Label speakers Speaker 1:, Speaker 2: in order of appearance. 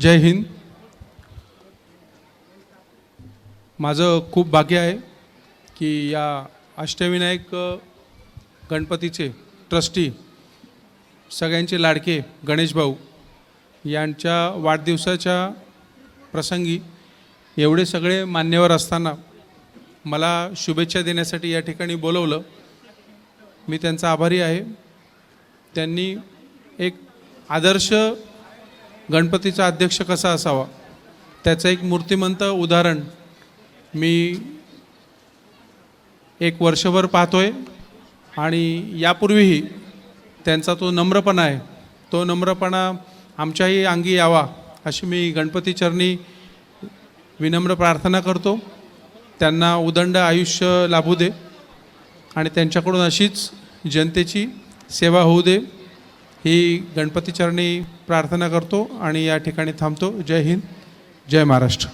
Speaker 1: जय हिंद। माझं खूप भाग्य आहे की या अष्टविनायक गणपतीचे ट्रस्टी सगळ्यांचे लाडके गणेश भाऊ यांच्या वाढदिवसाच्या प्रसंगी एवढे सगळे मान्यवर असताना मला शुभेच्छा देण्यासाठी या ठिकाणी बोलवलं। मी त्यांचा आभारी आहे। त्यांनी एक आदर्श गणपतीचा अध्यक्ष कसा असावा त्याचं एक मूर्तिमंत उदाहरण मी एक वर्षभर पाहतोय आणि यापूर्वीही त्यांचा तो नम्रपणा आहे, तो नम्रपणा आमच्याही अंगी यावा अशी मी गणपती चरणी विनम्र प्रार्थना करतो। त्यांना उदंड आयुष्य लाभू दे आणि त्यांच्याकडून अशीच जनतेची सेवा होऊ दे ही गणपती चरणी प्रार्थना करतो आणि या ठिकाणी थांबतो। जय हिंद, जय महाराष्ट्र।